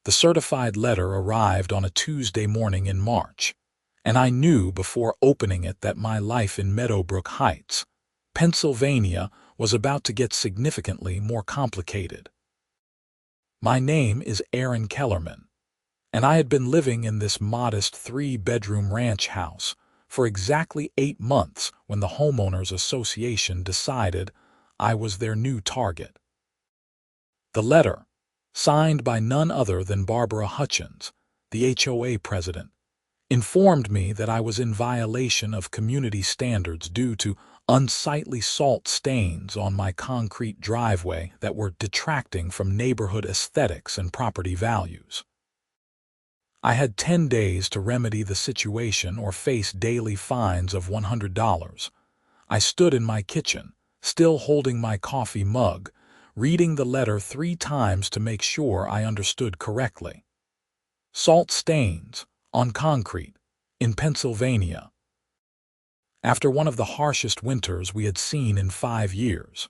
The certified letter arrived on a Tuesday morning in March, and I knew before opening it that my life in Meadowbrook Heights, Pennsylvania, was about to get significantly more complicated. My name is Aaron Kellerman, and I had been living in this modest 3-bedroom ranch house for exactly 8 months when the Homeowners Association decided I was their new target. The letter, signed by none other than Barbara Hutchins, the HOA president, informed me that I was in violation of community standards due to unsightly salt stains on my concrete driveway that were detracting from neighborhood aesthetics and property values. I had 10 days to remedy the situation or face daily fines of $100. I stood in my kitchen, still holding my coffee mug, reading the letter 3 times to make sure I understood correctly. Salt stains on concrete in Pennsylvania. After one of the harshest winters we had seen in 5 years.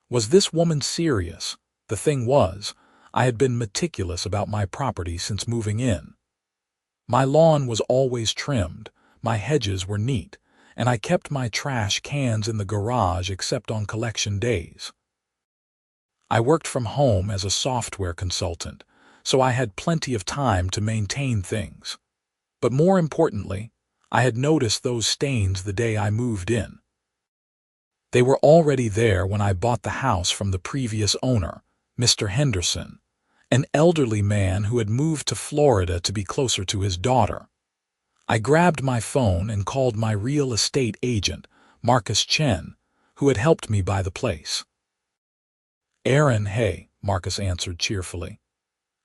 Was this woman serious? The thing was, I had been meticulous about my property since moving in. My lawn was always trimmed, my hedges were neat, and I kept my trash cans in the garage except on collection days. I worked from home as a software consultant, so I had plenty of time to maintain things. But more importantly, I had noticed those stains the day I moved in. They were already there when I bought the house from the previous owner, Mr. Henderson, an elderly man who had moved to Florida to be closer to his daughter. I grabbed my phone and called my real estate agent, Marcus Chen, who had helped me buy the place. "Aaron, hey," Marcus answered cheerfully.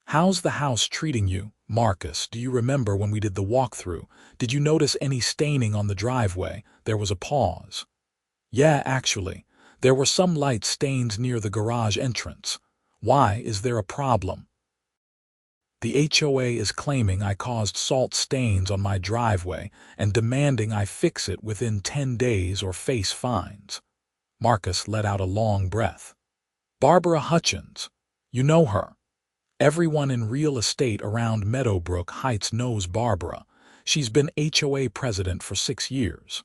"How's the house treating you, Marcus? Do you remember when we did the walkthrough? Did you notice any staining on the driveway?" There was a pause. "Yeah, actually, there were some light stains near the garage entrance. Why, is there a problem?" "The HOA is claiming I caused salt stains on my driveway and demanding I fix it within 10 days or face fines." Marcus let out a long breath. "Barbara Hutchins, you know her. Everyone in real estate around Meadowbrook Heights knows Barbara. She's been HOA president for 6 years.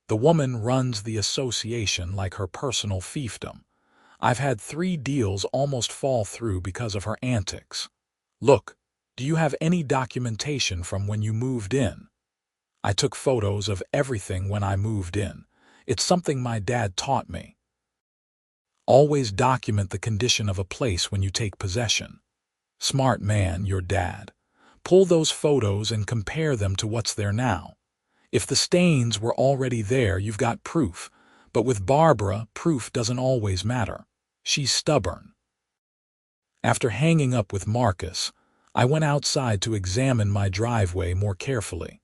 The woman runs the association like her personal fiefdom. I've had 3 deals almost fall through because of her antics. Look, do you have any documentation from when you moved in?" I took photos of everything when I moved in. It's something my dad taught me. Always document the condition of a place when you take possession. Smart man, your dad. Pull those photos and compare them to what's there now. If the stains were already there, you've got proof. But with Barbara, proof doesn't always matter. She's stubborn. After hanging up with Marcus, I went outside to examine my driveway more carefully.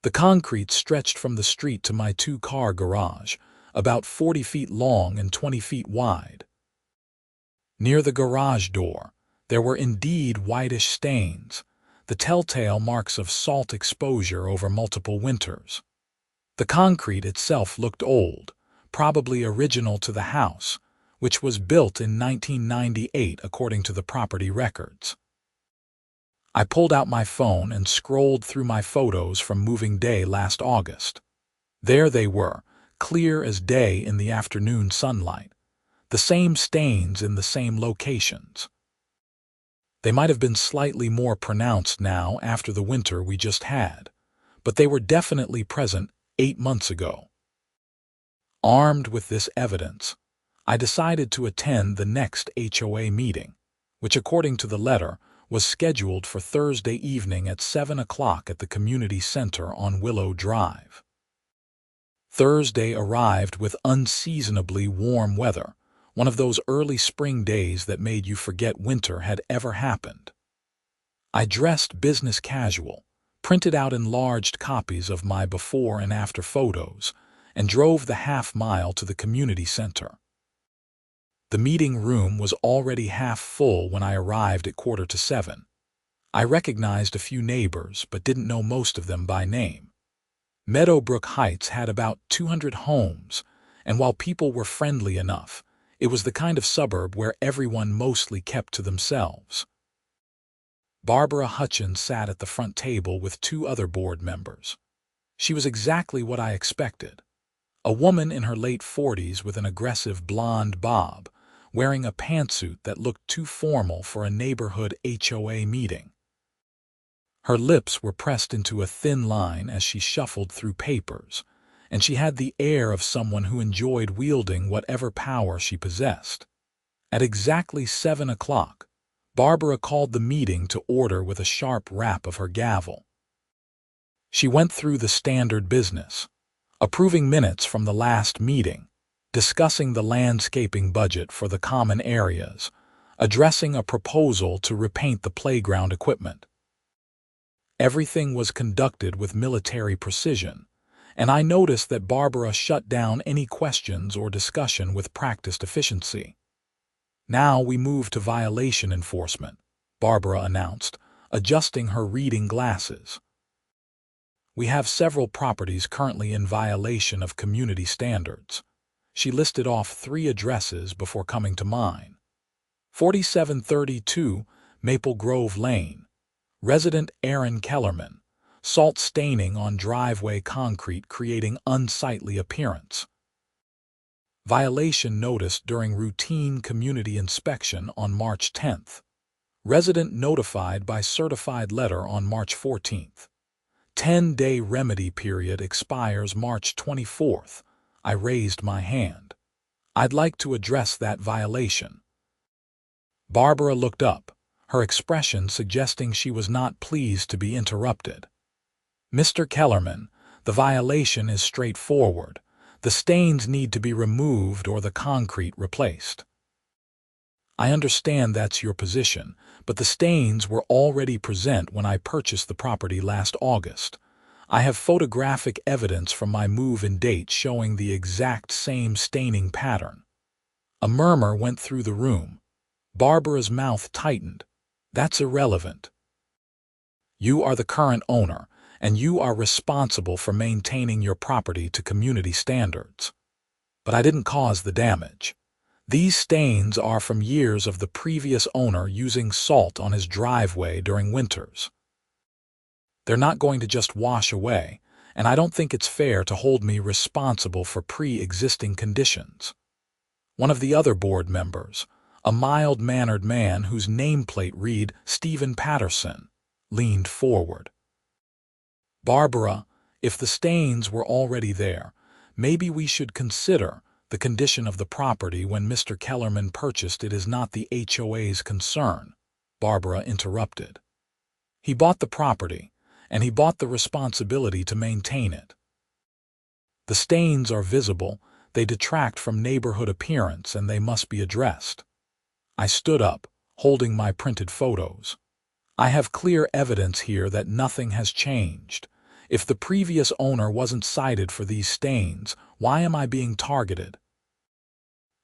The concrete stretched from the street to my 2-car garage, about 40 feet long and 20 feet wide. Near the garage door, there were indeed whitish stains, the telltale marks of salt exposure over multiple winters. The concrete itself looked old, probably original to the house, which was built in 1998 according to the property records. I pulled out my phone and scrolled through my photos from moving day last August. There they were, clear as day in the afternoon sunlight, the same stains in the same locations. They might have been slightly more pronounced now after the winter we just had, but they were definitely present 8 months ago. Armed with this evidence, I decided to attend the next HOA meeting, which according to the letter was scheduled for Thursday evening at 7 o'clock at the community center on Willow Drive. Thursday arrived with unseasonably warm weather, one of those early spring days that made you forget winter had ever happened. I dressed business casual, printed out enlarged copies of my before and after photos, and drove the half-mile to the community center. The meeting room was already half full when I arrived at 6:45. I recognized a few neighbors, but didn't know most of them by name. Meadowbrook Heights had about 200 homes, and while people were friendly enough, it was the kind of suburb where everyone mostly kept to themselves. Barbara Hutchins sat at the front table with two other board members. She was exactly what I expected. A woman in her late 40s with an aggressive blonde bob, wearing a pantsuit that looked too formal for a neighborhood HOA meeting. Her lips were pressed into a thin line as she shuffled through papers, and she had the air of someone who enjoyed wielding whatever power she possessed. At exactly 7 o'clock, Barbara called the meeting to order with a sharp rap of her gavel. She went through the standard business, approving minutes from the last meeting, discussing the landscaping budget for the common areas, addressing a proposal to repaint the playground equipment. Everything was conducted with military precision, and I noticed that Barbara shut down any questions or discussion with practiced efficiency. "Now we move to violation enforcement," Barbara announced, adjusting her reading glasses. "We have several properties currently in violation of community standards." She listed off 3 addresses before coming to mine. 4732 Maple Grove Lane. Resident Aaron Kellerman. Salt staining on driveway concrete creating unsightly appearance. Violation noticed during routine community inspection on March 10th. Resident notified by certified letter on March 14th. 10-day remedy period expires March 24th. I raised my hand. "I'd like to address that violation." Barbara looked up, her expression suggesting she was not pleased to be interrupted. "Mr. Kellerman, the violation is straightforward. The stains need to be removed or the concrete replaced." "I understand that's your position, but the stains were already present when I purchased the property last August. I have photographic evidence from my move-in date showing the exact same staining pattern." A murmur went through the room. Barbara's mouth tightened. "That's irrelevant. You are the current owner, and you are responsible for maintaining your property to community standards." "But I didn't cause the damage. These stains are from years of the previous owner using salt on his driveway during winters. They're not going to just wash away, and I don't think it's fair to hold me responsible for pre-existing conditions." One of the other board members, a mild-mannered man whose nameplate read Stephen Patterson, leaned forward. "Barbara, if the stains were already there, maybe we should consider the condition of the property when Mr. Kellerman purchased it is not the HOA's concern," Barbara interrupted. "He bought the property, and he bought the responsibility to maintain it. The stains are visible, they detract from neighborhood appearance, and they must be addressed." I stood up, holding my printed photos. "I have clear evidence here that nothing has changed. If the previous owner wasn't cited for these stains, why am I being targeted?"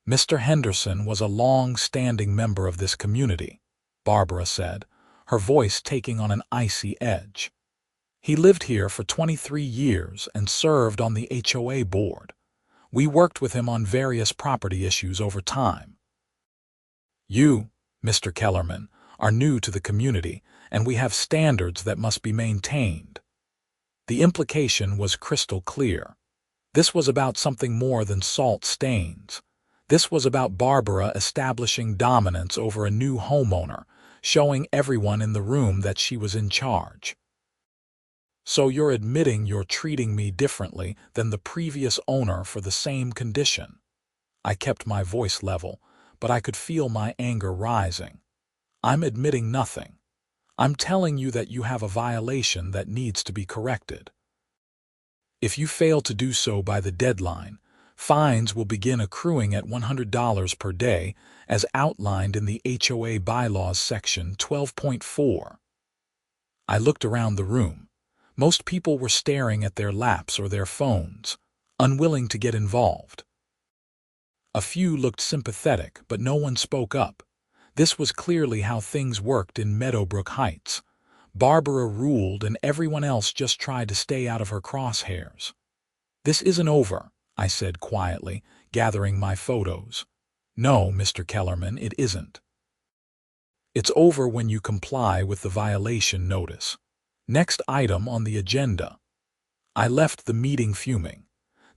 "Mr. Henderson was a long-standing member of this community," Barbara said, her voice taking on an icy edge. "He lived here for 23 years and served on the HOA board. We worked with him on various property issues over time. You, Mr. Kellerman, are new to the community, and we have standards that must be maintained." The implication was crystal clear. This was about something more than salt stains. This was about Barbara establishing dominance over a new homeowner, showing everyone in the room that she was in charge. "So you're admitting you're treating me differently than the previous owner for the same condition?" I kept my voice level, but I could feel my anger rising. "I'm admitting nothing. I'm telling you that you have a violation that needs to be corrected. If you fail to do so by the deadline, fines will begin accruing at $100 per day as outlined in the HOA bylaws section 12.4. I looked around the room. Most people were staring at their laps or their phones, unwilling to get involved. A few looked sympathetic, but no one spoke up. This was clearly how things worked in Meadowbrook Heights. Barbara ruled and everyone else just tried to stay out of her crosshairs. "This isn't over," I said quietly, gathering my photos. "No, Mr. Kellerman, it isn't." It's over when you comply with the violation notice. Next item on the agenda. I left the meeting fuming.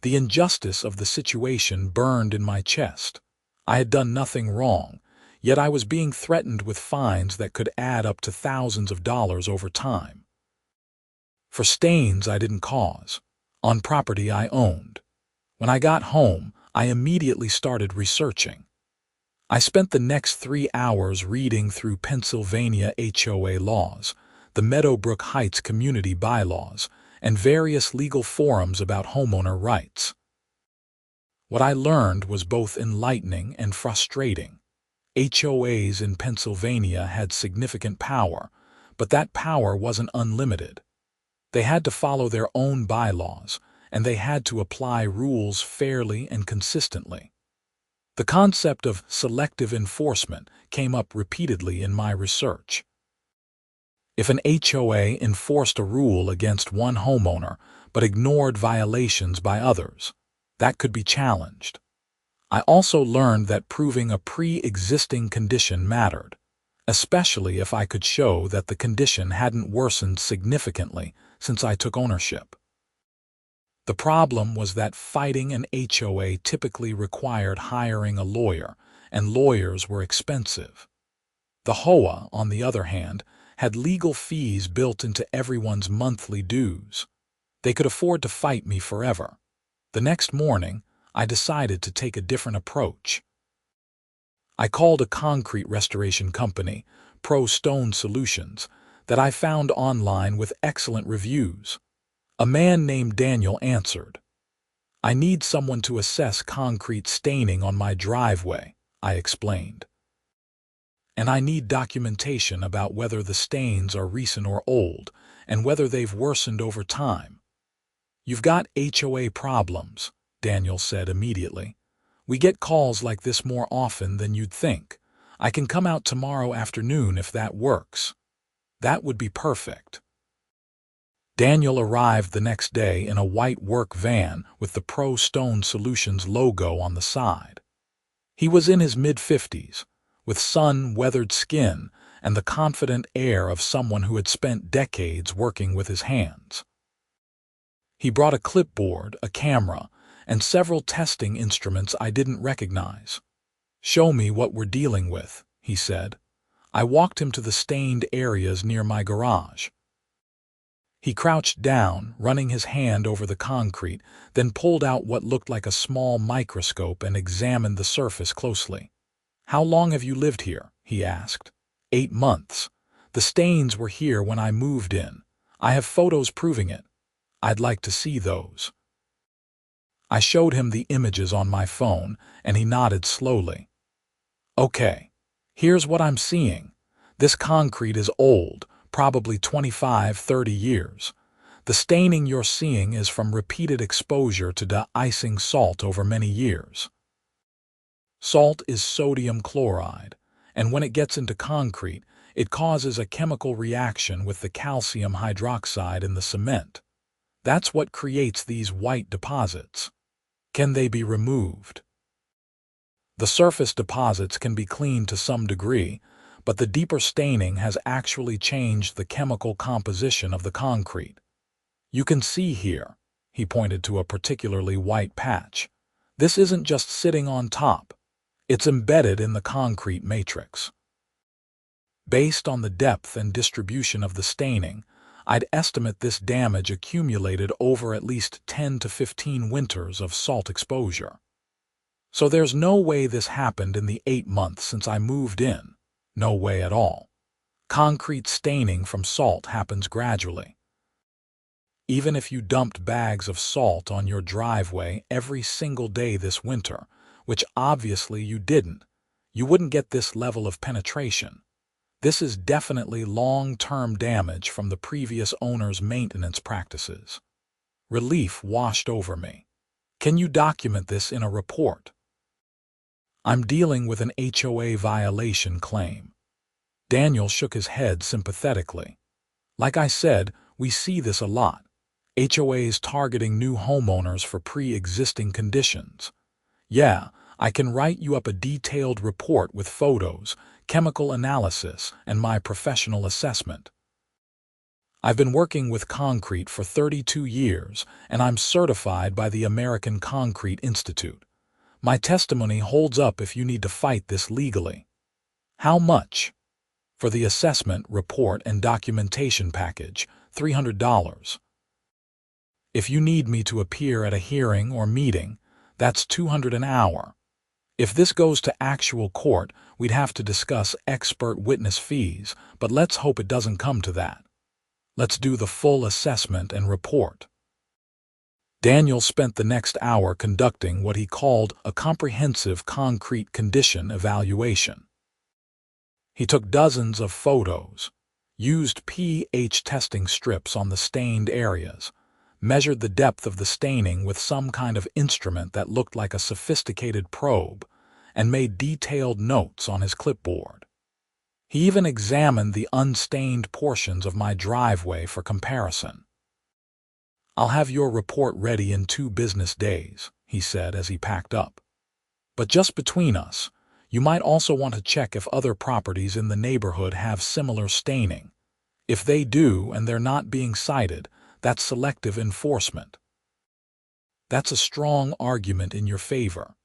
The injustice of the situation burned in my chest. I had done nothing wrong, yet I was being threatened with fines that could add up to thousands of dollars over time. For stains I didn't cause, on property I owned. When I got home, I immediately started researching. I spent the next 3 hours reading through Pennsylvania HOA laws, the Meadowbrook Heights community bylaws, and various legal forums about homeowner rights. What I learned was both enlightening and frustrating. HOAs in Pennsylvania had significant power, but that power wasn't unlimited. They had to follow their own bylaws, and they had to apply rules fairly and consistently. The concept of selective enforcement came up repeatedly in my research. If an HOA enforced a rule against one homeowner but ignored violations by others, that could be challenged. I also learned that proving a pre-existing condition mattered, especially if I could show that the condition hadn't worsened significantly since I took ownership. The problem was that fighting an HOA typically required hiring a lawyer, and lawyers were expensive. The HOA, on the other hand, had legal fees built into everyone's monthly dues. They could afford to fight me forever. The next morning, I decided to take a different approach. I called a concrete restoration company, Pro Stone Solutions, that I found online with excellent reviews. A man named Daniel answered. "I need someone to assess concrete staining on my driveway," I explained. "And I need documentation about whether the stains are recent or old, and whether they've worsened over time." "You've got HOA problems," Daniel said immediately. "We get calls like this more often than you'd think. I can come out tomorrow afternoon if that works." "That would be perfect." Daniel arrived the next day in a white work van with the Pro Stone Solutions logo on the side. He was in his mid-50s, with sun-weathered skin and the confident air of someone who had spent decades working with his hands. He brought a clipboard, a camera, and several testing instruments I didn't recognize. "Show me what we're dealing with," he said. I walked him to the stained areas near my garage. He crouched down, running his hand over the concrete, then pulled out what looked like a small microscope and examined the surface closely. "How long have you lived here?" he asked. 8 months. The stains were here when I moved in. I have photos proving it. I'd like to see those." I showed him the images on my phone, and he nodded slowly. "Okay, here's what I'm seeing. This concrete is old, probably 25-30 years. The staining you're seeing is from repeated exposure to de-icing salt over many years. Salt is sodium chloride, and when it gets into concrete, it causes a chemical reaction with the calcium hydroxide in the cement. That's what creates these white deposits. Can they be removed?" The surface deposits can be cleaned to some degree, but the deeper staining has actually changed the chemical composition of the concrete. "You can see here," he pointed to a particularly white patch. "This isn't just sitting on top. It's embedded in the concrete matrix." Based on the depth and distribution of the staining, I'd estimate this damage accumulated over at least 10 to 15 winters of salt exposure. So there's no way this happened in the 8 months since I moved in. No way at all. Concrete staining from salt happens gradually. Even if you dumped bags of salt on your driveway every single day this winter, which obviously you didn't, you wouldn't get this level of penetration. This is definitely long-term damage from the previous owner's maintenance practices. Relief washed over me. "Can you document this in a report?" "I'm dealing with an HOA violation claim." Daniel shook his head sympathetically. "Like I said, we see this a lot. HOAs targeting new homeowners for pre-existing conditions. Yeah, I can write you up a detailed report with photos, chemical analysis, and my professional assessment. I've been working with concrete for 32 years, and I'm certified by the American Concrete Institute. My testimony holds up if you need to fight this legally. How much? For the assessment, report, and documentation package, $300. If you need me to appear at a hearing or meeting, that's $200 an hour. If this goes to actual court, we'd have to discuss expert witness fees, but let's hope it doesn't come to that. Let's do the full assessment and report. Daniel spent the next hour conducting what he called a comprehensive concrete condition evaluation. He took dozens of photos, used pH testing strips on the stained areas, measured the depth of the staining with some kind of instrument that looked like a sophisticated probe, and made detailed notes on his clipboard. He even examined the unstained portions of my driveway for comparison. "I'll have your report ready in 2 business days," he said as he packed up. "But just between us, you might also want to check if other properties in the neighborhood have similar staining. If they do and they're not being cited, that's selective enforcement." That's a strong argument in your favor.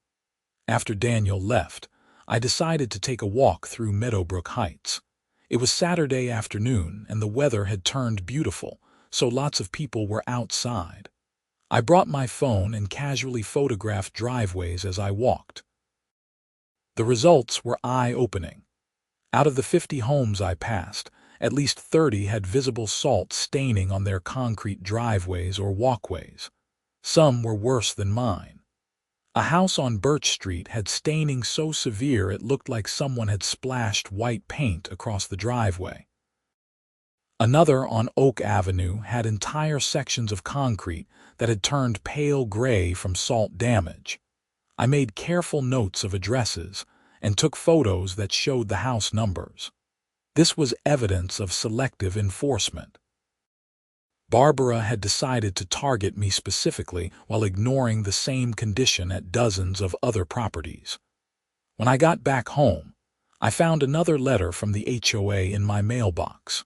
After Daniel left, I decided to take a walk through Meadowbrook Heights. It was Saturday afternoon and the weather had turned beautiful, so lots of people were outside. I brought my phone and casually photographed driveways as I walked. The results were eye-opening. Out of the 50 homes I passed, at least 30 had visible salt staining on their concrete driveways or walkways. Some were worse than mine. A house on Birch Street had staining so severe it looked like someone had splashed white paint across the driveway. Another on Oak Avenue had entire sections of concrete that had turned pale gray from salt damage. I made careful notes of addresses and took photos that showed the house numbers. This was evidence of selective enforcement. Barbara had decided to target me specifically while ignoring the same condition at dozens of other properties. When I got back home, I found another letter from the HOA in my mailbox.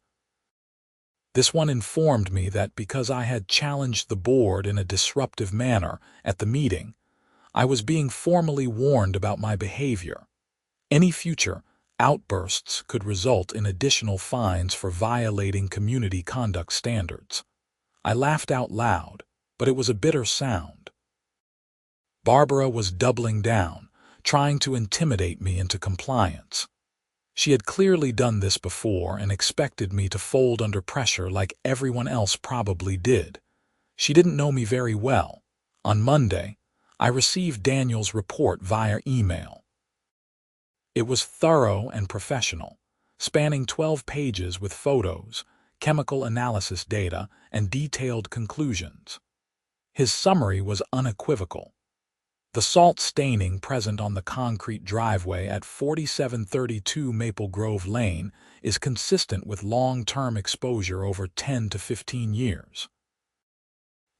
This one informed me that because I had challenged the board in a disruptive manner at the meeting, I was being formally warned about my behavior. Any future outbursts could result in additional fines for violating community conduct standards. I laughed out loud, but it was a bitter sound. Barbara was doubling down, trying to intimidate me into compliance. She had clearly done this before and expected me to fold under pressure like everyone else probably did. She didn't know me very well. On Monday, I received Daniel's report via email. It was thorough and professional, spanning 12 pages with photos, chemical analysis data, and detailed conclusions. His summary was unequivocal. The salt staining present on the concrete driveway at 4732 Maple Grove Lane is consistent with long-term exposure over 10 to 15 years.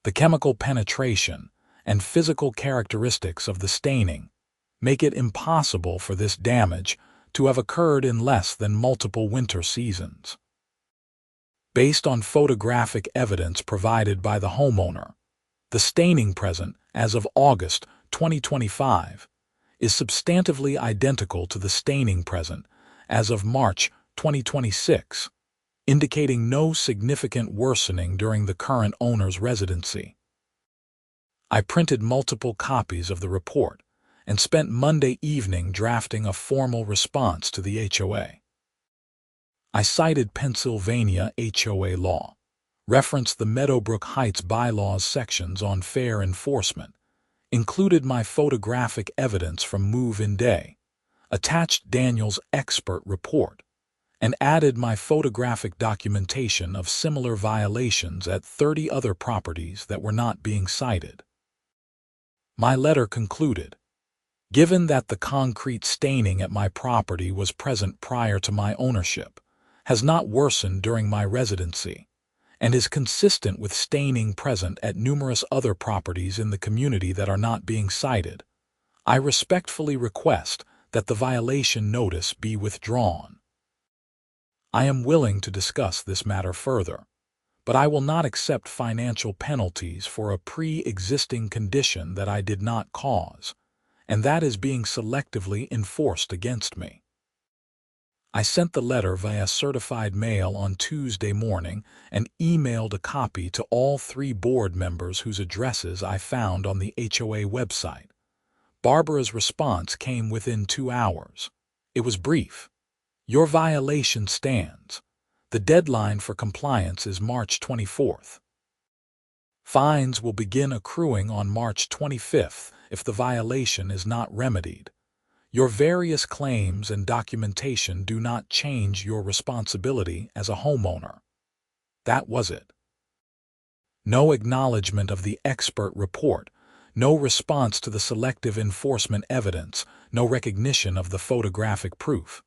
The chemical penetration and physical characteristics of the staining make it impossible for this damage to have occurred in less than multiple winter seasons. Based on photographic evidence provided by the homeowner, the staining present as of August 2025 is substantively identical to the staining present as of March 2026, indicating no significant worsening during the current owner's residency. I printed multiple copies of the report and spent Monday evening drafting a formal response to the HOA. I cited Pennsylvania HOA law, referenced the Meadowbrook Heights bylaws sections on fair enforcement, included my photographic evidence from move-in day, attached Daniel's expert report, and added my photographic documentation of similar violations at 30 other properties that were not being cited. My letter concluded, "Given that the concrete staining at my property was present prior to my ownership, has not worsened during my residency, and is consistent with staining present at numerous other properties in the community that are not being cited, I respectfully request that the violation notice be withdrawn. I am willing to discuss this matter further, but I will not accept financial penalties for a pre-existing condition that I did not cause, and that is being selectively enforced against me. I sent the letter via certified mail on Tuesday morning and emailed a copy to all 3 board members whose addresses I found on the HOA website. Barbara's response came within 2 hours. It was brief. Your violation stands. The deadline for compliance is March 24th. Fines will begin accruing on March 25th if the violation is not remedied. Your various claims and documentation do not change your responsibility as a homeowner. That was it. No acknowledgement of the expert report, no response to the selective enforcement evidence, no recognition of the photographic proof.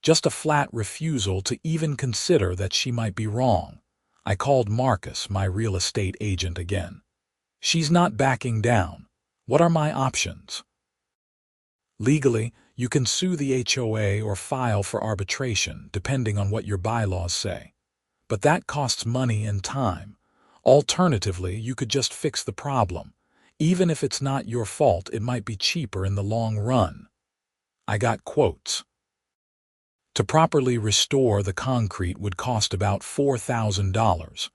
Just a flat refusal to even consider that she might be wrong. I called Marcus, my real estate agent, again. She's not backing down. What are my options? Legally, you can sue the HOA or file for arbitration, depending on what your bylaws say. But that costs money and time. Alternatively, you could just fix the problem. Even if it's not your fault, it might be cheaper in the long run. I got quotes. To properly restore the concrete would cost about $4,000.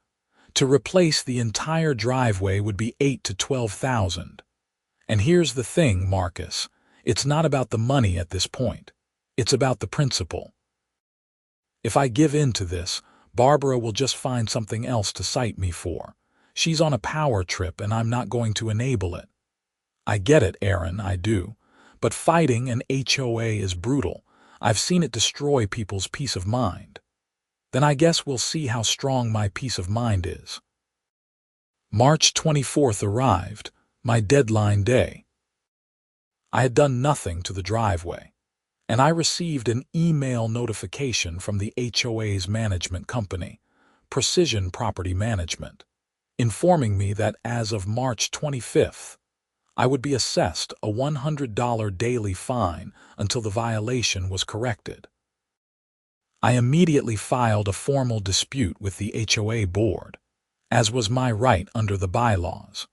To replace the entire driveway would be $8,000 to $12,000. And here's the thing, Marcus. It's not about the money at this point. It's about the principle. If I give in to this, Barbara will just find something else to cite me for. She's on a power trip and I'm not going to enable it. I get it, Aaron, I do. But fighting an HOA is brutal. I've seen it destroy people's peace of mind. Then I guess we'll see how strong my peace of mind is. March 24th arrived, my deadline day. I had done nothing to the driveway, and I received an email notification from the HOA's management company, Precision Property Management, informing me that as of March 25th, I would be assessed a $100 daily fine until the violation was corrected. I immediately filed a formal dispute with the HOA board, as was my right under the bylaws.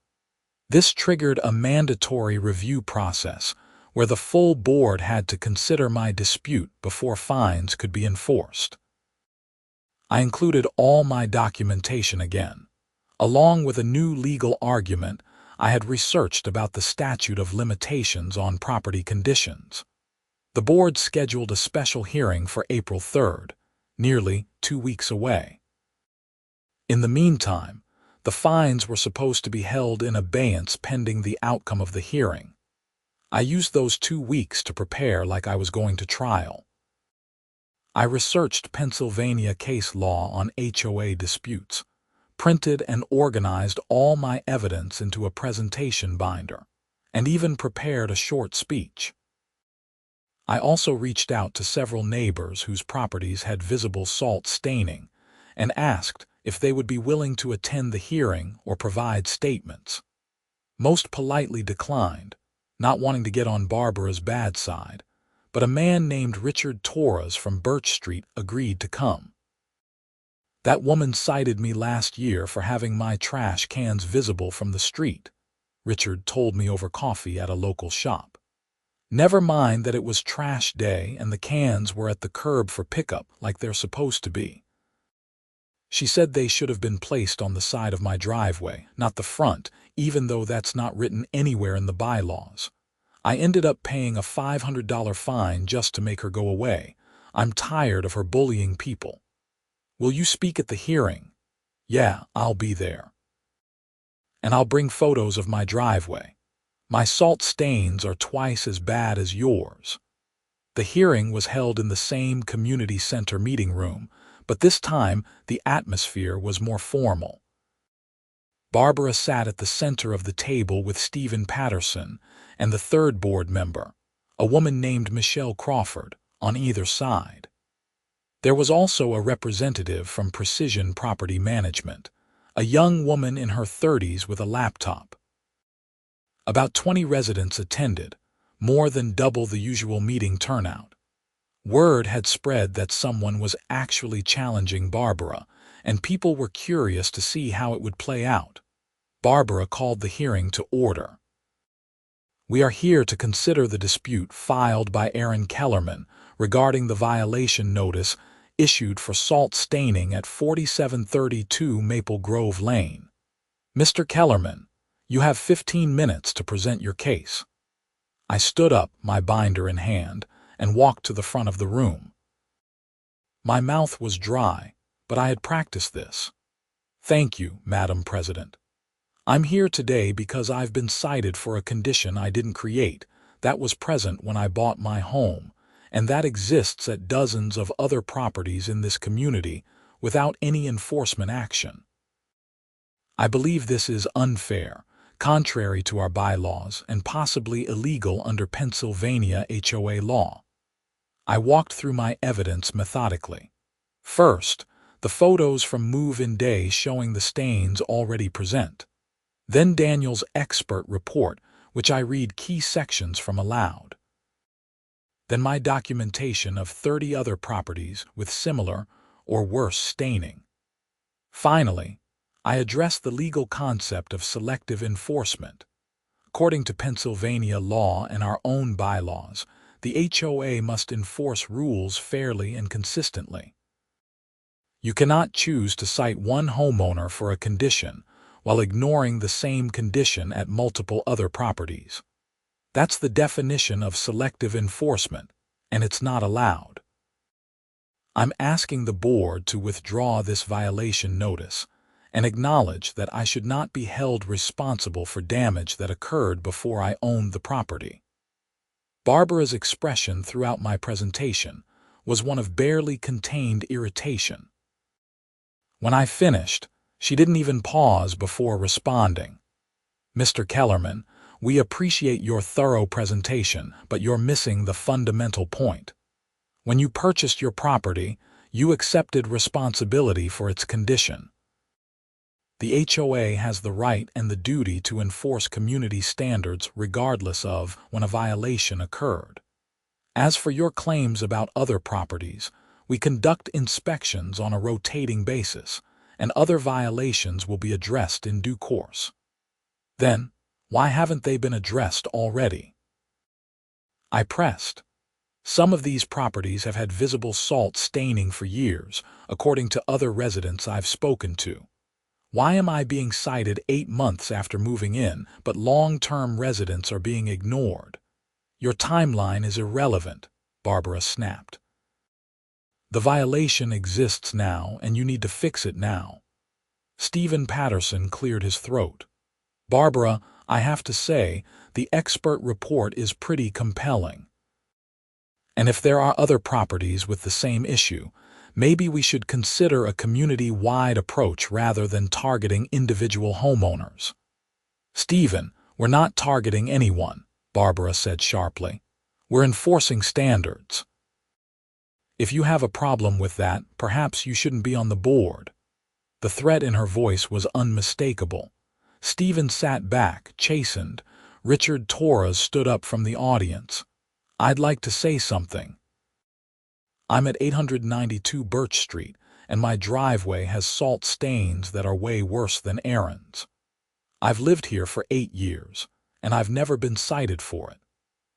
This triggered a mandatory review process where the full board had to consider my dispute before fines could be enforced. I included all my documentation again. Along with a new legal argument, I had researched about the statute of limitations on property conditions. The board scheduled a special hearing for April 3rd, nearly 2 weeks away. In the meantime, the fines were supposed to be held in abeyance pending the outcome of the hearing. I used those 2 weeks to prepare like I was going to trial. I researched Pennsylvania case law on HOA disputes, printed and organized all my evidence into a presentation binder, and even prepared a short speech. I also reached out to several neighbors whose properties had visible salt staining and asked if they would be willing to attend the hearing or provide statements. Most politely declined, not wanting to get on Barbara's bad side, but a man named Richard Torres from Birch Street agreed to come. That woman cited me last year for having my trash cans visible from the street, Richard told me over coffee at a local shop. Never mind that it was trash day and the cans were at the curb for pickup like they're supposed to be. She said they should have been placed on the side of my driveway, not the front, even though that's not written anywhere in the bylaws. I ended up paying a $500 fine just to make her go away. I'm tired of her bullying people. Will you speak at the hearing? Yeah, I'll be there. And I'll bring photos of my driveway. My salt stains are twice as bad as yours. The hearing was held in the same community center meeting room, but this time the atmosphere was more formal. Barbara sat at the center of the table with Stephen Patterson and the third board member, a woman named Michelle Crawford, on either side. There was also a representative from Precision Property Management, a young woman in her 30s with a laptop. About 20 residents attended, more than double the usual meeting turnout. Word had spread that someone was actually challenging Barbara, and people were curious to see how it would play out. Barbara called the hearing to order. We are here to consider the dispute filed by Aaron Kellerman regarding the violation notice issued for salt staining at 4732 Maple Grove Lane. Mr. Kellerman, you have 15 minutes to present your case. I stood up, my binder in hand, and walked to the front of the room. My mouth was dry, but I had practiced this. Thank you, Madam President. I'm here today because I've been cited for a condition I didn't create, that was present when I bought my home, and that exists at dozens of other properties in this community without any enforcement action. I believe this is unfair, contrary to our bylaws, and possibly illegal under Pennsylvania HOA law. I walked through my evidence methodically. First, the photos from move-in day showing the stains already present. Then Daniel's expert report, which I read key sections from aloud. Then my documentation of 30 other properties with similar or worse staining. Finally, I addressed the legal concept of selective enforcement. According to Pennsylvania law and our own bylaws, the HOA must enforce rules fairly and consistently. You cannot choose to cite one homeowner for a condition while ignoring the same condition at multiple other properties. That's the definition of selective enforcement, and it's not allowed. I'm asking the board to withdraw this violation notice and acknowledge that I should not be held responsible for damage that occurred before I owned the property. Barbara's expression throughout my presentation was one of barely contained irritation. When I finished, she didn't even pause before responding. Mr. Kellerman, we appreciate your thorough presentation, but you're missing the fundamental point. When you purchased your property, you accepted responsibility for its condition. The HOA has the right and the duty to enforce community standards regardless of when a violation occurred. As for your claims about other properties, we conduct inspections on a rotating basis, and other violations will be addressed in due course. Then, why haven't they been addressed already? I pressed. Some of these properties have had visible salt staining for years, according to other residents I've spoken to. Why am I being cited 8 months after moving in, but long-term residents are being ignored? Your timeline is irrelevant, Barbara snapped. The violation exists now, and you need to fix it now. Stephen Patterson cleared his throat. Barbara, I have to say, the expert report is pretty compelling. And if there are other properties with the same issue, maybe we should consider a community-wide approach rather than targeting individual homeowners. Stephen, we're not targeting anyone, Barbara said sharply. We're enforcing standards. If you have a problem with that, perhaps you shouldn't be on the board. The threat in her voice was unmistakable. Stephen sat back, chastened. Richard Torres stood up from the audience. I'd like to say something. I'm at 892 Birch Street, and my driveway has salt stains that are way worse than Aaron's. I've lived here for 8 years, and I've never been cited for it.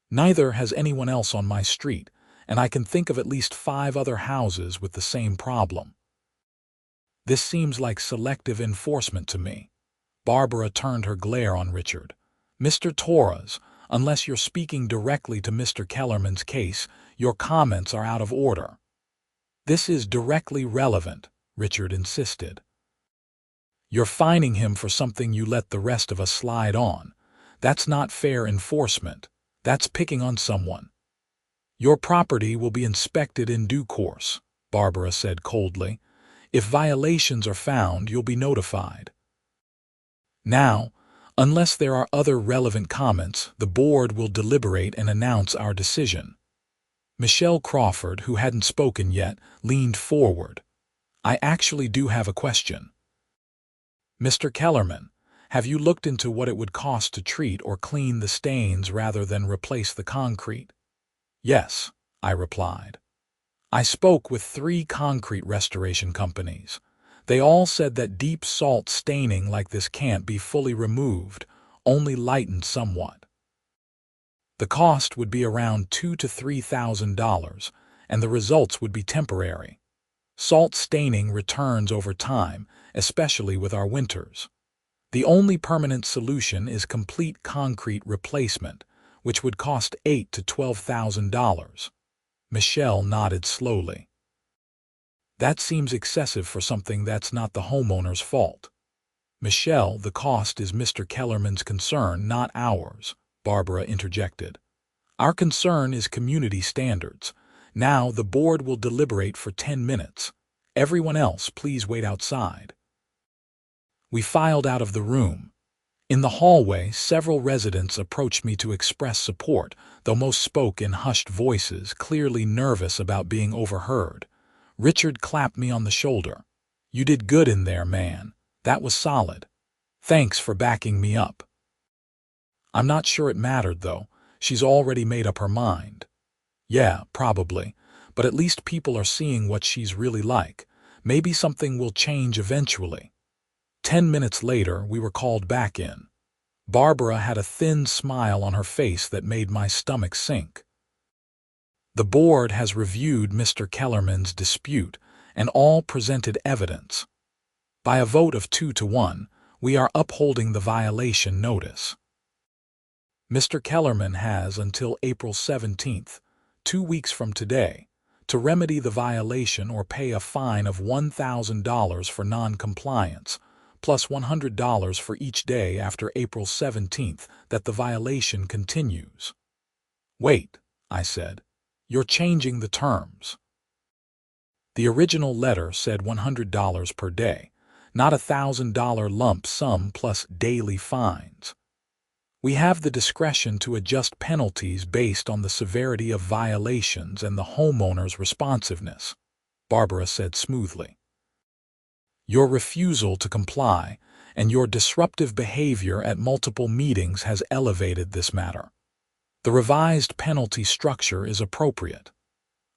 Neither has anyone else on my street, and I can think of at least 5 other houses with the same problem. This seems like selective enforcement to me. Barbara turned her glare on Richard. Mr. Torres, unless you're speaking directly to Mr. Kellerman's case, your comments are out of order. This is directly relevant, Richard insisted. You're fining him for something you let the rest of us slide on. That's not fair enforcement. That's picking on someone. Your property will be inspected in due course, Barbara said coldly. If violations are found, you'll be notified. Now, unless there are other relevant comments, the board will deliberate and announce our decision. Michelle Crawford, who hadn't spoken yet, leaned forward. I actually do have a question. Mr. Kellerman, Have you looked into what it would cost to treat or clean the stains rather than replace the concrete? Yes, I replied. I spoke with 3 concrete restoration companies. They all said that deep salt staining like this can't be fully removed, only lightened somewhat. The cost would be around $2,000 to $3,000, and the results would be temporary. Salt staining returns over time, especially with our winters. The only permanent solution is complete concrete replacement, which would cost $8,000 to $12,000. Michelle nodded slowly. That seems excessive for something that's not the homeowner's fault. Michelle, the cost is Mr. Kellerman's concern, not ours, Barbara interjected. Our concern is community standards. Now the board will deliberate for 10 minutes. Everyone else, please wait outside. We filed out of the room. In the hallway, several residents approached me to express support, though most spoke in hushed voices, clearly nervous about being overheard. Richard clapped me on the shoulder. "You did good in there, man. That was solid. Thanks for backing me up." I'm not sure it mattered, though. She's already made up her mind. Yeah, probably. But at least people are seeing what she's really like. Maybe something will change eventually. 10 minutes later, we were called back in. Barbara had a thin smile on her face that made my stomach sink. The board has reviewed Mr. Kellerman's dispute and all presented evidence. By a vote of 2 to 1, we are upholding the violation notice. Mr. Kellerman has until April 17th, 2 weeks from today, to remedy the violation or pay a fine of $1,000 for non-compliance, plus $100 for each day after April 17th that the violation continues. Wait, I said. You're changing the terms. The original letter said $100 per day, not a $1,000 lump sum plus daily fines. We have the discretion to adjust penalties based on the severity of violations and the homeowner's responsiveness, Barbara said smoothly. Your refusal to comply and your disruptive behavior at multiple meetings has elevated this matter. The revised penalty structure is appropriate.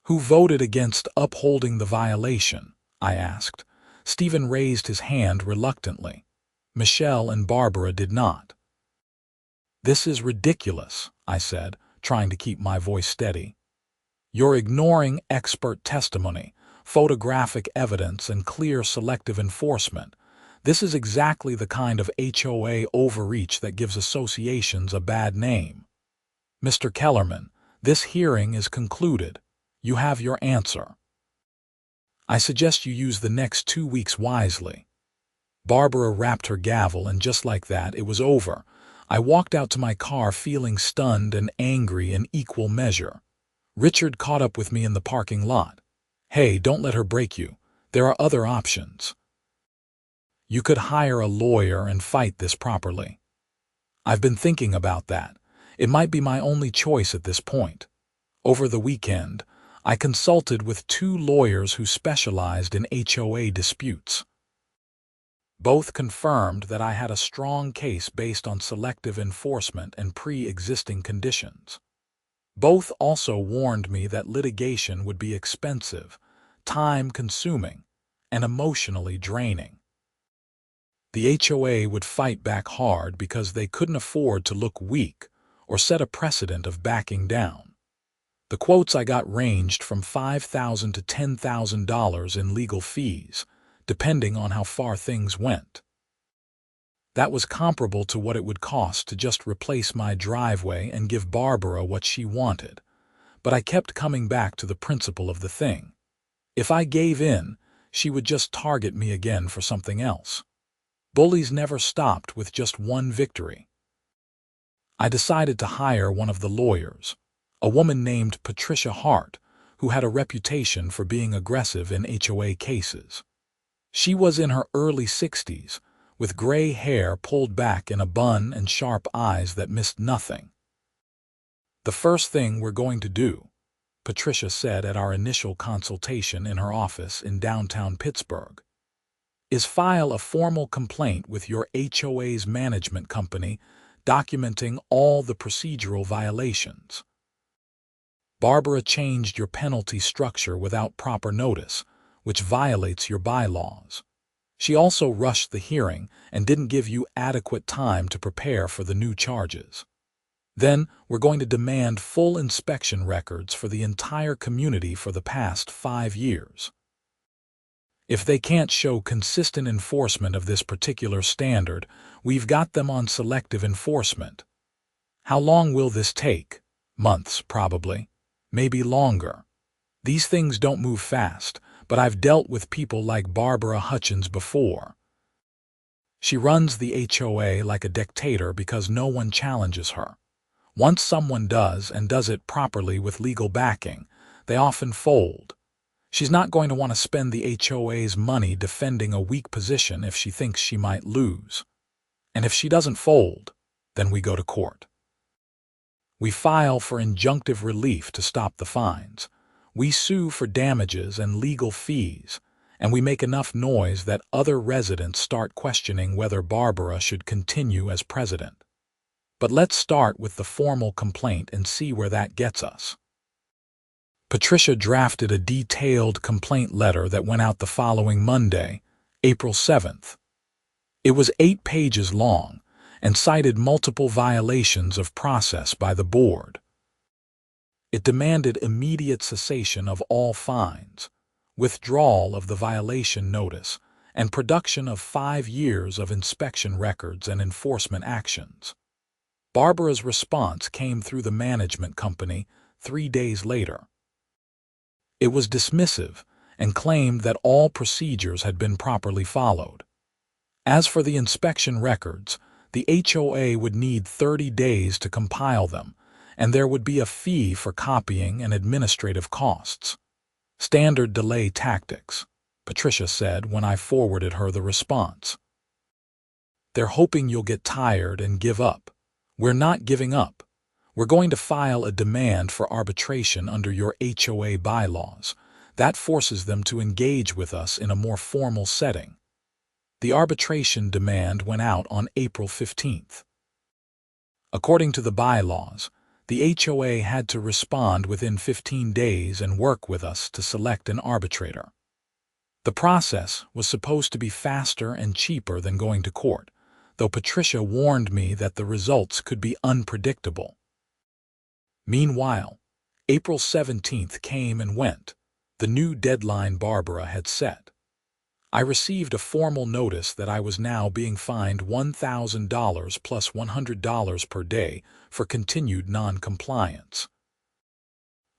Who voted against upholding the violation? I asked. Stephen raised his hand reluctantly. Michelle and Barbara did not. This is ridiculous, I said, trying to keep my voice steady. You're ignoring expert testimony, photographic evidence, and clear selective enforcement. This is exactly the kind of HOA overreach that gives associations a bad name. Mr. Kellerman, this hearing is concluded. You have your answer. I suggest you use the next 2 weeks wisely. Barbara rapped her gavel, and just like that, it was over. I walked out to my car feeling stunned and angry in equal measure. Richard caught up with me in the parking lot. Hey, don't let her break you. There are other options. You could hire a lawyer and fight this properly. I've been thinking about that. It might be my only choice at this point. Over the weekend, I consulted with 2 lawyers who specialized in HOA disputes. Both confirmed that I had a strong case based on selective enforcement and pre-existing conditions. Both also warned me that litigation would be expensive, time-consuming, and emotionally draining. The HOA would fight back hard because they couldn't afford to look weak or set a precedent of backing down. The quotes I got ranged from $5,000 to $10,000 in legal fees, depending on how far things went. That was comparable to what it would cost to just replace my driveway and give Barbara what she wanted. But I kept coming back to the principle of the thing. If I gave in, she would just target me again for something else. Bullies never stopped with just one victory. I decided to hire one of the lawyers, a woman named Patricia Hart, who had a reputation for being aggressive in HOA cases. She was in her early 60s, with gray hair pulled back in a bun and sharp eyes that missed nothing. The first thing we're going to do, Patricia said at our initial consultation in her office in downtown Pittsburgh, is file a formal complaint with your HOA's management company documenting all the procedural violations. Barbara changed your penalty structure without proper notice, which violates your bylaws. She also rushed the hearing and didn't give you adequate time to prepare for the new charges. Then, we're going to demand full inspection records for the entire community for the past 5 years. If they can't show consistent enforcement of this particular standard, we've got them on selective enforcement. How long will this take? Months, probably. Maybe longer. These things don't move fast, but I've dealt with people like Barbara Hutchins before. She runs the HOA like a dictator because no one challenges her. Once someone does, and does it properly with legal backing, they often fold. She's not going to want to spend the HOA's money defending a weak position if she thinks she might lose. And if she doesn't fold, then we go to court. We file for injunctive relief to stop the fines. We sue for damages and legal fees, and we make enough noise that other residents start questioning whether Barbara should continue as president. But let's start with the formal complaint and see where that gets us. Patricia drafted a detailed complaint letter that went out the following Monday, April 7th. It was 8 pages long and cited multiple violations of process by the board. It demanded immediate cessation of all fines, withdrawal of the violation notice, and production of 5 years of inspection records and enforcement actions. Barbara's response came through the management company 3 days later. It was dismissive and claimed that all procedures had been properly followed. As for the inspection records, the HOA would need 30 days to compile them, and there would be a fee for copying and administrative costs. Standard delay tactics, Patricia said when I forwarded her the response. They're hoping you'll get tired and give up. We're not giving up. We're going to file a demand for arbitration under your HOA bylaws. That forces them to engage with us in a more formal setting. The arbitration demand went out on April 15th. According to the bylaws, the HOA had to respond within 15 days and work with us to select an arbitrator. The process was supposed to be faster and cheaper than going to court, though Patricia warned me that the results could be unpredictable. Meanwhile, April 17th came and went, the new deadline Barbara had set. I received a formal notice that I was now being fined $1,000 plus $100 per day for continued non-compliance.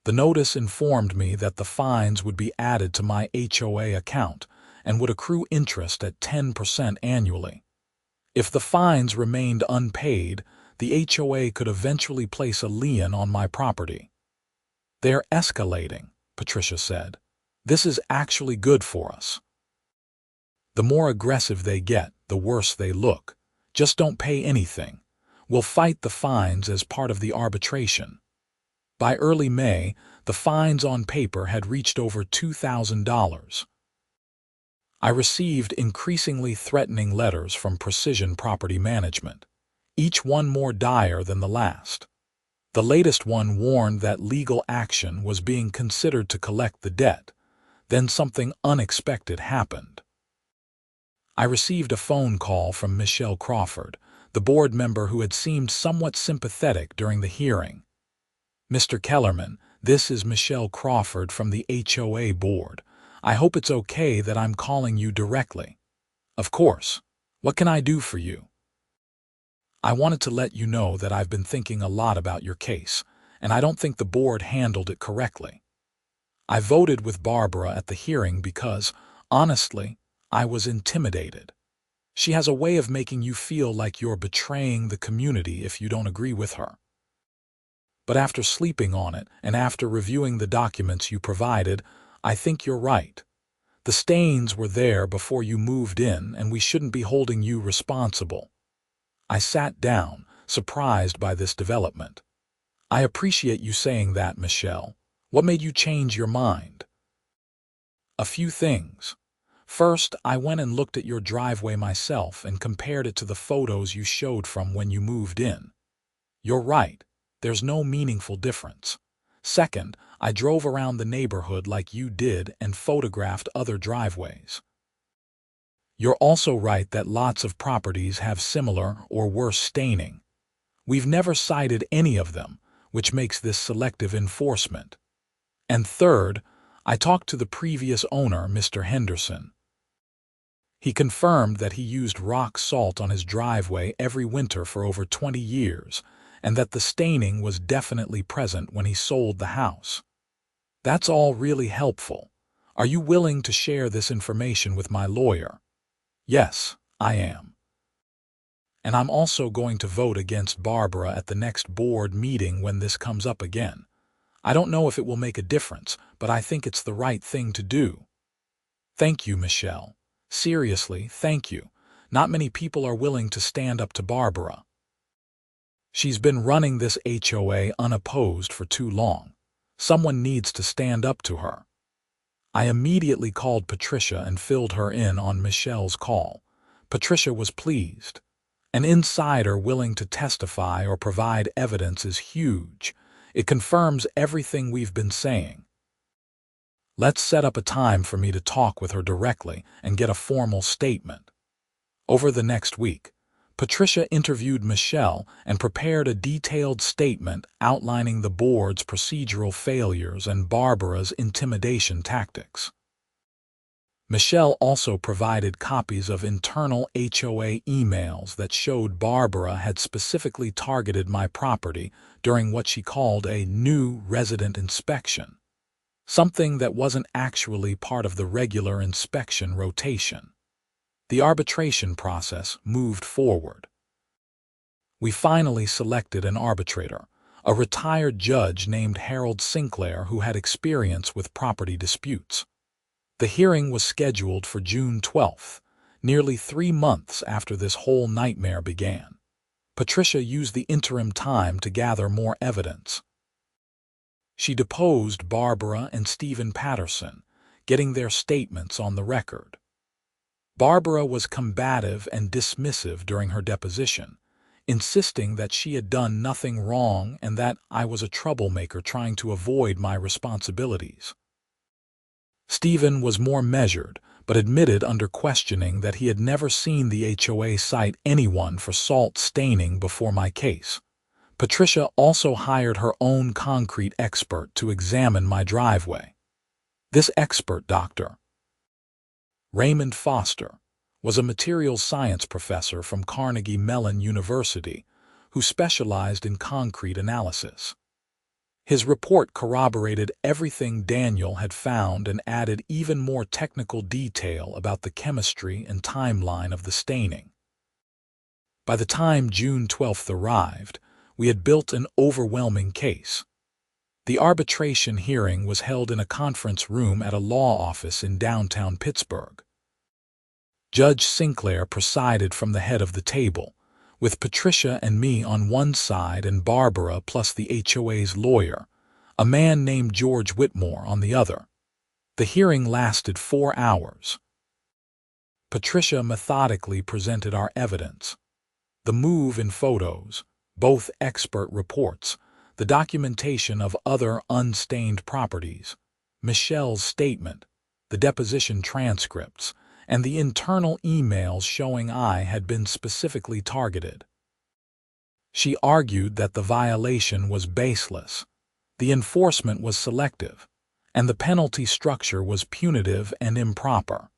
The notice informed me that the fines would be added to my HOA account and would accrue interest at 10% annually. If the fines remained unpaid, the HOA could eventually place a lien on my property. They're escalating, Patricia said. This is actually good for us. The more aggressive they get, the worse they look. Just don't pay anything. We'll fight the fines as part of the arbitration. By early May, the fines on paper had reached over $2,000. I received increasingly threatening letters from Precision Property Management, each one more dire than the last. The latest one warned that legal action was being considered to collect the debt. Then something unexpected happened. I received a phone call from Michelle Crawford, the board member who had seemed somewhat sympathetic during the hearing. "Mr. Kellerman, this is Michelle Crawford from the HOA board. I hope it's okay that I'm calling you directly." "Of course. What can I do for you?" "I wanted to let you know that I've been thinking a lot about your case, and I don't think the board handled it correctly. I voted with Barbara at the hearing because, honestly, I was intimidated. She has a way of making you feel like you're betraying the community if you don't agree with her. But after sleeping on it and after reviewing the documents you provided, I think you're right. The stains were there before you moved in, and we shouldn't be holding you responsible." I sat down, surprised by this development. "I appreciate you saying that, Michelle. What made you change your mind?" "A few things. First, I went and looked at your driveway myself and compared it to the photos you showed from when you moved in. You're right, there's no meaningful difference. Second, I drove around the neighborhood like you did and photographed other driveways. You're also right that lots of properties have similar or worse staining. We've never cited any of them, which makes this selective enforcement. And third, I talked to the previous owner, Mr. Henderson. He confirmed that he used rock salt on his driveway every winter for over 20 years, and that the staining was definitely present when he sold the house. That's all really helpful. Are you willing to share this information with my lawyer? Yes, I am. And I'm also going to vote against Barbara at the next board meeting when this comes up again. I don't know if it will make a difference, but I think it's the right thing to do. Thank you, Michelle. Seriously, thank you. Not many people are willing to stand up to Barbara. She's been running this HOA unopposed for too long. Someone needs to stand up to her. I immediately called Patricia and filled her in on Michelle's call. Patricia was pleased. An insider willing to testify or provide evidence is huge. It confirms everything we've been saying. Let's set up a time for me to talk with her directly and get a formal statement. Over the next week, Patricia interviewed Michelle and prepared a detailed statement outlining the board's procedural failures and Barbara's intimidation tactics. Michelle also provided copies of internal HOA emails that showed Barbara had specifically targeted my property during what she called a new resident inspection, something that wasn't actually part of the regular inspection rotation. The arbitration process moved forward. We finally selected an arbitrator, a retired judge named Harold Sinclair who had experience with property disputes. The hearing was scheduled for June 12th, nearly 3 months after this whole nightmare began. Patricia used the interim time to gather more evidence. She deposed Barbara and Stephen Patterson, getting their statements on the record. Barbara was combative and dismissive during her deposition, insisting that she had done nothing wrong and that I was a troublemaker trying to avoid my responsibilities. Stephen was more measured, but admitted under questioning that he had never seen the HOA cite anyone for salt staining before my case. Patricia also hired her own concrete expert to examine my driveway. This expert, Dr. Raymond Foster, was a materials science professor from Carnegie Mellon University who specialized in concrete analysis. His report corroborated everything Daniel had found and added even more technical detail about the chemistry and timeline of the staining. By the time June 12th arrived, we had built an overwhelming case. The arbitration hearing was held in a conference room at a law office in downtown Pittsburgh. Judge Sinclair presided from the head of the table, with Patricia and me on one side and Barbara plus the HOA's lawyer, a man named George Whitmore, on the other. The hearing lasted 4 hours. Patricia methodically presented our evidence. The move in photos, both expert reports, the documentation of other unstained properties, Michelle's statement, the deposition transcripts, and the internal emails showing I had been specifically targeted. She argued that the violation was baseless, the enforcement was selective, and the penalty structure was punitive and improper.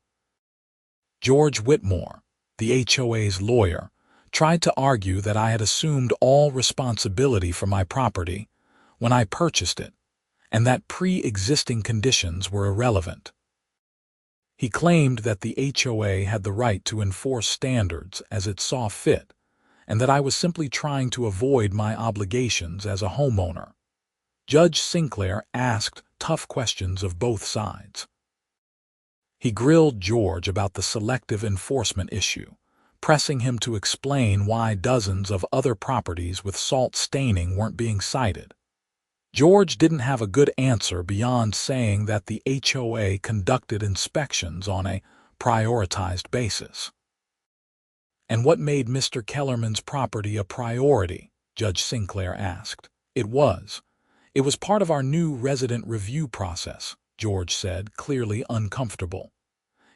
George Whitmore, the HOA's lawyer, tried to argue that I had assumed all responsibility for my property when I purchased it, and that pre-existing conditions were irrelevant. He claimed that the HOA had the right to enforce standards as it saw fit, and that I was simply trying to avoid my obligations as a homeowner. Judge Sinclair asked tough questions of both sides. He grilled George about the selective enforcement issue, pressing him to explain why dozens of other properties with salt staining weren't being cited. George didn't have a good answer beyond saying that the HOA conducted inspections on a prioritized basis. "And what made Mr. Kellerman's property a priority?" Judge Sinclair asked. It was part of our new resident review process," George said, clearly uncomfortable.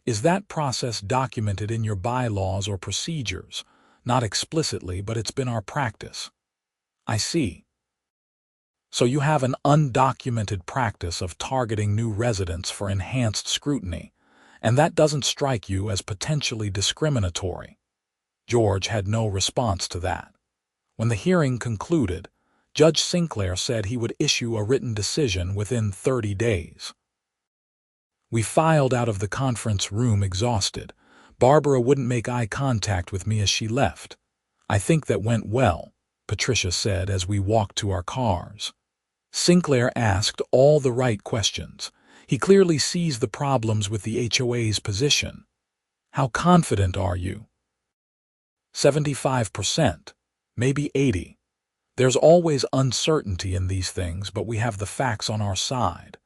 "Is that process documented in your bylaws or procedures?" "Not explicitly, but it's been our practice." "I see. So you have an undocumented practice of targeting new residents for enhanced scrutiny, and that doesn't strike you as potentially discriminatory?" George had no response to that. When the hearing concluded, Judge Sinclair said he would issue a written decision within 30 days. We filed out of the conference room exhausted. Barbara wouldn't make eye contact with me as she left. "I think that went well," Patricia said as we walked to our cars. Sinclair asked all the right questions. He clearly sees the problems with the HOA's position. "How confident are you?" 75%, maybe 80%. There's always uncertainty in these things, but we have the facts on our side.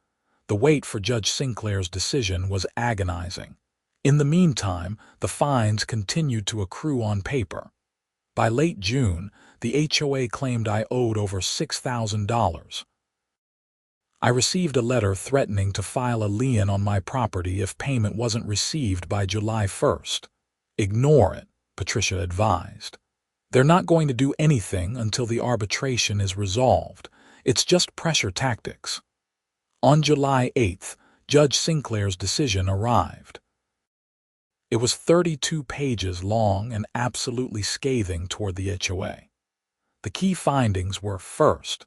The wait for Judge Sinclair's decision was agonizing. In the meantime, the fines continued to accrue on paper. By late June, the HOA claimed I owed over $6,000. I received a letter threatening to file a lien on my property if payment wasn't received by July 1st. "Ignore it," Patricia advised. "They're not going to do anything until the arbitration is resolved. It's just pressure tactics." On July 8th, Judge Sinclair's decision arrived. It was 32 pages long and absolutely scathing toward the HOA. The key findings were, first,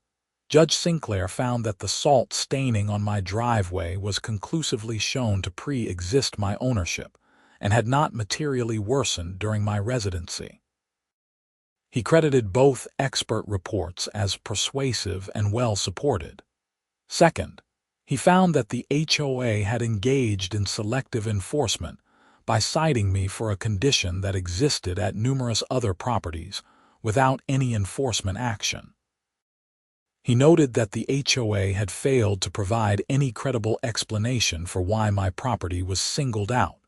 Judge Sinclair found that the salt staining on my driveway was conclusively shown to pre-exist my ownership and had not materially worsened during my residency. He credited both expert reports as persuasive and well-supported. Second, he found that the HOA had engaged in selective enforcement by citing me for a condition that existed at numerous other properties without any enforcement action. He noted that the HOA had failed to provide any credible explanation for why my property was singled out.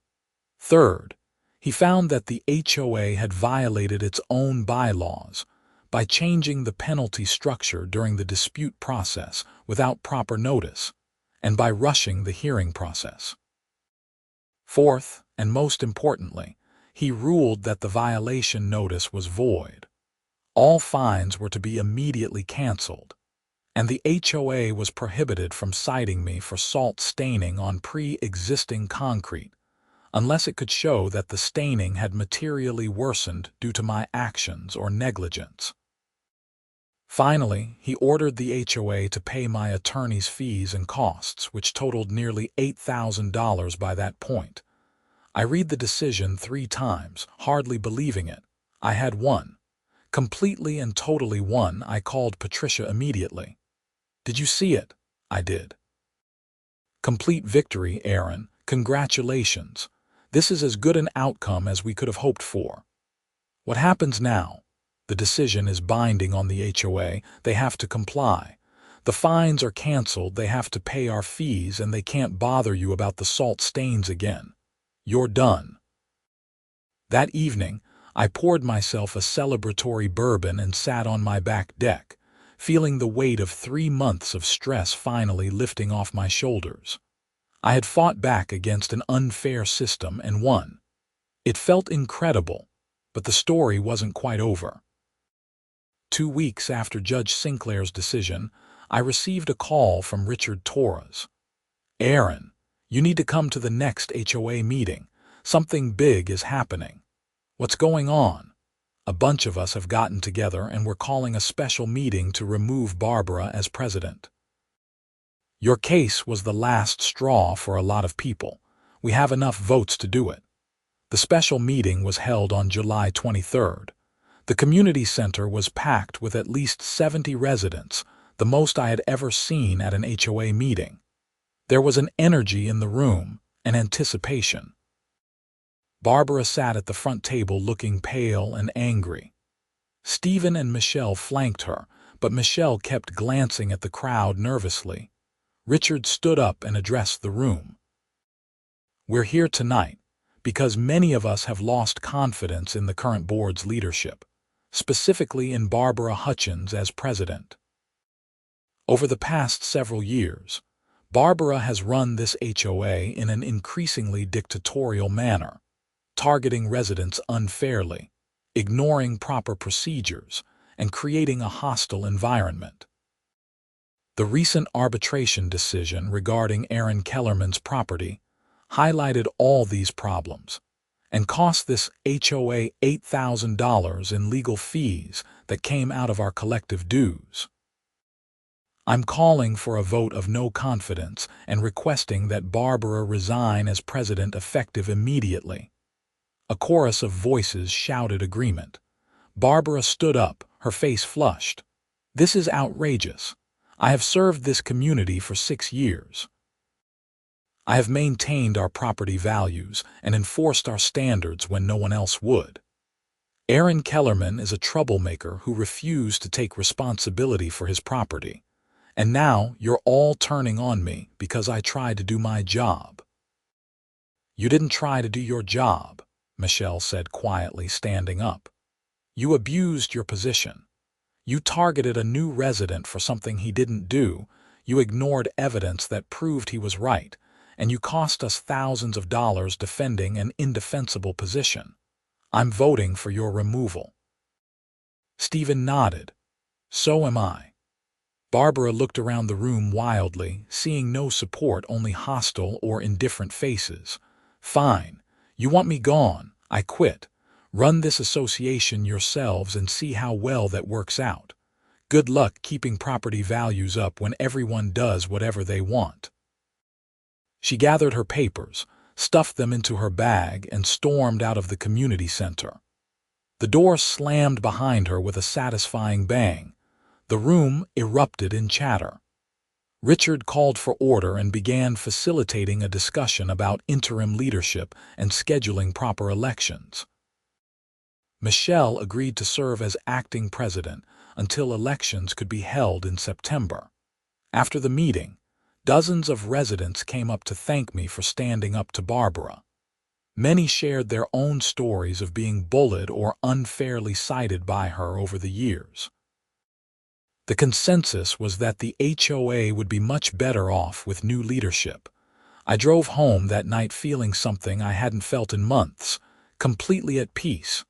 Third, he found that the HOA had violated its own bylaws by changing the penalty structure during the dispute process without proper notice and by rushing the hearing process. Fourth, and most importantly, he ruled that the violation notice was void. All fines were to be immediately canceled, and the HOA was prohibited from citing me for salt staining on pre-existing concrete unless it could show that the staining had materially worsened due to my actions or negligence. Finally, he ordered the HOA to pay my attorney's fees and costs, which totaled nearly $8,000 by that point. I read the decision 3 times, hardly believing it. I had won. Completely and totally won. I called Patricia immediately. "Did you see it?" I did. "Complete victory, Aaron. Congratulations. This is as good an outcome as we could have hoped for." "What happens now?" "The decision is binding on the HOA. They have to comply. The fines are canceled, they have to pay our fees, and they can't bother you about the salt stains again. You're done." That evening, I poured myself a celebratory bourbon and sat on my back deck, feeling the weight of 3 months of stress finally lifting off my shoulders. I had fought back against an unfair system and won. It felt incredible, but the story wasn't quite over. 2 weeks after Judge Sinclair's decision, I received a call from Richard Torres. "Aaron, you need to come to the next HOA meeting. Something big is happening." "What's going on?" "A bunch of us have gotten together and we're calling a special meeting to remove Barbara as president. Your case was the last straw for a lot of people. We have enough votes to do it." The special meeting was held on July 23rd. The community center was packed with at least 70 residents, the most I had ever seen at an HOA meeting. There was an energy in the room, an anticipation. Barbara sat at the front table looking pale and angry. Stephen and Michelle flanked her, but Michelle kept glancing at the crowd nervously. Richard stood up and addressed the room. "We're here tonight because many of us have lost confidence in the current board's leadership, specifically in Barbara Hutchins as president. Over the past several years, Barbara has run this HOA in an increasingly dictatorial manner, targeting residents unfairly, ignoring proper procedures, and creating a hostile environment. The recent arbitration decision regarding Aaron Kellerman's property highlighted all these problems and cost this HOA $8,000 in legal fees that came out of our collective dues. I'm calling for a vote of no confidence and requesting that Barbara resign as president effective immediately. A chorus of voices shouted agreement. Barbara stood up, her face flushed. "This is outrageous. I have served this community for 6 years. I have maintained our property values and enforced our standards when no one else would. Aaron Kellerman is a troublemaker who refused to take responsibility for his property. And now you're all turning on me because I tried to do my job." "You didn't try to do your job," Michelle said quietly, standing up. "You abused your position. You targeted a new resident for something he didn't do, you ignored evidence that proved he was right, and you cost us thousands of dollars defending an indefensible position. I'm voting for your removal." Stephen nodded. "So am I." Barbara looked around the room wildly, seeing no support, only hostile or indifferent faces. "Fine. You want me gone. I quit. Run this association yourselves and see how well that works out. Good luck keeping property values up when everyone does whatever they want." She gathered her papers, stuffed them into her bag, and stormed out of the community center. The door slammed behind her with a satisfying bang. The room erupted in chatter. Richard called for order and began facilitating a discussion about interim leadership and scheduling proper elections. Michelle agreed to serve as acting president until elections could be held in September. After the meeting, dozens of residents came up to thank me for standing up to Barbara. Many shared their own stories of being bullied or unfairly cited by her over the years. The consensus was that the HOA would be much better off with new leadership. I drove home that night feeling something I hadn't felt in months, completely at peace.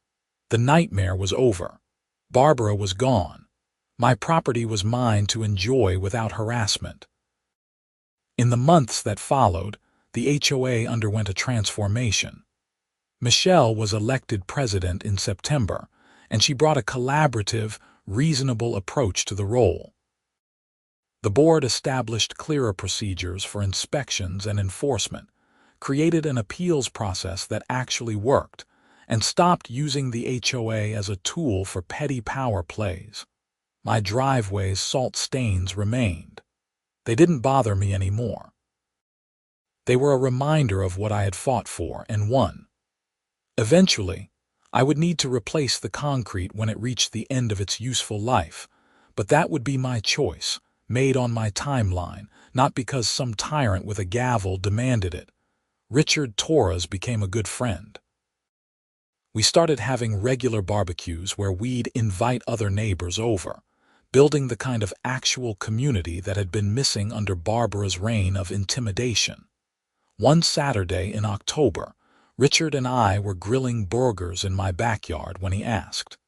The nightmare was over. Barbara was gone. My property was mine to enjoy without harassment. In the months that followed, the HOA underwent a transformation. Michelle was elected president in September, and she brought a collaborative, reasonable approach to the role. The board established clearer procedures for inspections and enforcement, created an appeals process that actually worked, and stopped using the HOA as a tool for petty power plays. My driveway's salt stains remained. They didn't bother me anymore. They were a reminder of what I had fought for and won. Eventually, I would need to replace the concrete when it reached the end of its useful life, but that would be my choice, made on my timeline, not because some tyrant with a gavel demanded it. Richard Torres became a good friend. We started having regular barbecues where we'd invite other neighbors over, building the kind of actual community that had been missing under Barbara's reign of intimidation. One Saturday in October, Richard and I were grilling burgers in my backyard when he asked,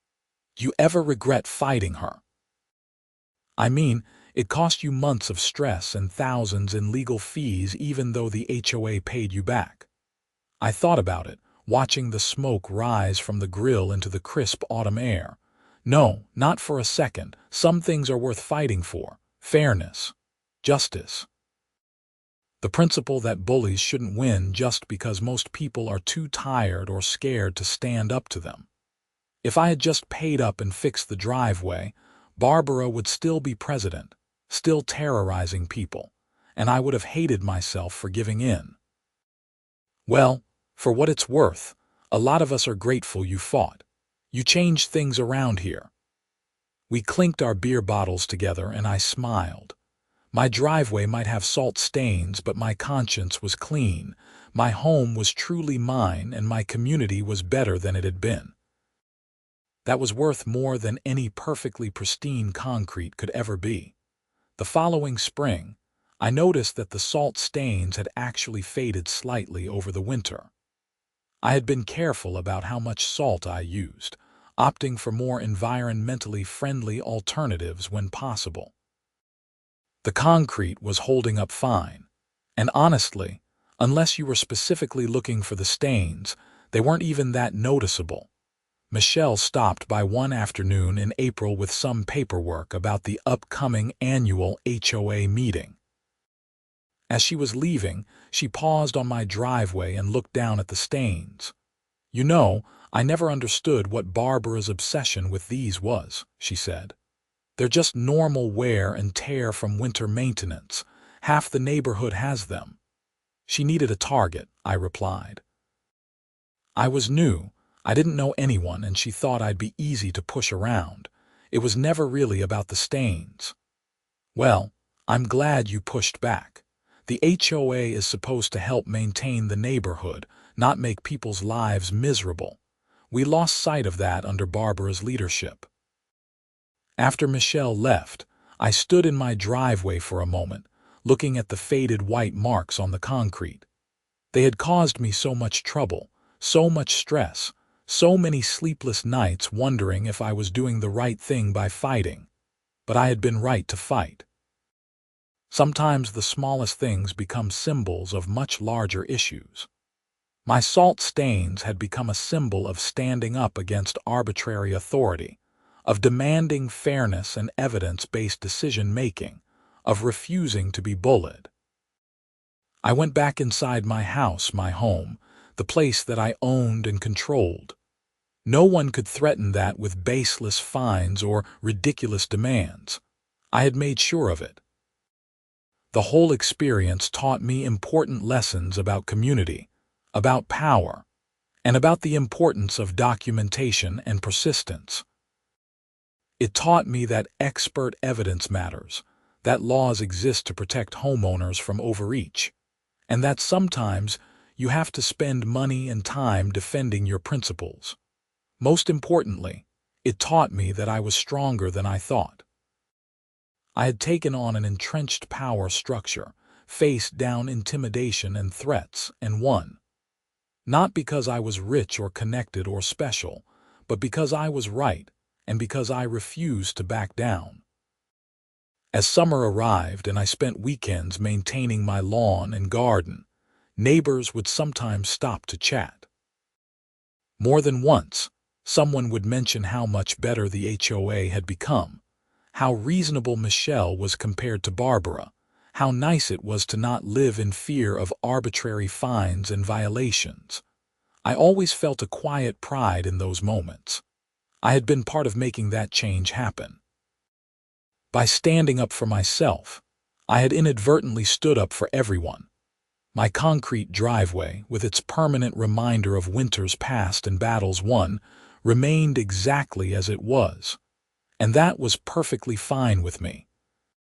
"Do you ever regret fighting her?" "I mean, it cost you months of stress and thousands in legal fees even though the HOA paid you back." I thought about it, watching the smoke rise from the grill into the crisp autumn air. No, not for a second. Some things are worth fighting for. Fairness. Justice. The principle that bullies shouldn't win just because most people are too tired or scared to stand up to them. If I had just paid up and fixed the driveway, Barbara would still be president, still terrorizing people, and I would have hated myself for giving in. Well, for what it's worth, a lot of us are grateful you fought. You changed things around here. We clinked our beer bottles together and I smiled. My driveway might have salt stains, but my conscience was clean. My home was truly mine and my community was better than it had been. That was worth more than any perfectly pristine concrete could ever be. The following spring, I noticed that the salt stains had actually faded slightly over the winter. I had been careful about how much salt I used, opting for more environmentally friendly alternatives when possible. The concrete was holding up fine, and honestly, unless you were specifically looking for the stains, they weren't even that noticeable. Michelle stopped by one afternoon in April with some paperwork about the upcoming annual HOA meeting. As she was leaving, she paused on my driveway and looked down at the stains. "You know, I never understood what Barbara's obsession with these was," she said. "They're just normal wear and tear from winter maintenance. Half the neighborhood has them." "She needed a target," I replied. I was new. I didn't know anyone, and she thought I'd be easy to push around. It was never really about the stains. "Well, I'm glad you pushed back. The HOA is supposed to help maintain the neighborhood, not make people's lives miserable. We lost sight of that under Barbara's leadership." After Michelle left, I stood in my driveway for a moment, looking at the faded white marks on the concrete. They had caused me so much trouble, so much stress, so many sleepless nights wondering if I was doing the right thing by fighting. But I had been right to fight. Sometimes the smallest things become symbols of much larger issues. My salt stains had become a symbol of standing up against arbitrary authority, of demanding fairness and evidence-based decision-making, of refusing to be bullied. I went back inside my house, my home, the place that I owned and controlled. No one could threaten that with baseless fines or ridiculous demands. I had made sure of it. The whole experience taught me important lessons about community, about power, and about the importance of documentation and persistence. It taught me that expert evidence matters, that laws exist to protect homeowners from overreach, and that sometimes you have to spend money and time defending your principles. Most importantly, it taught me that I was stronger than I thought. I had taken on an entrenched power structure, faced down intimidation and threats, and won. Not because I was rich or connected or special, but because I was right and because I refused to back down. As summer arrived and I spent weekends maintaining my lawn and garden, neighbors would sometimes stop to chat. More than once, someone would mention how much better the HOA had become, how reasonable Michelle was compared to Barbara, how nice it was to not live in fear of arbitrary fines and violations. I always felt a quiet pride in those moments. I had been part of making that change happen. By standing up for myself, I had inadvertently stood up for everyone. My concrete driveway, with its permanent reminder of winters past and battles won, remained exactly as it was. And that was perfectly fine with me.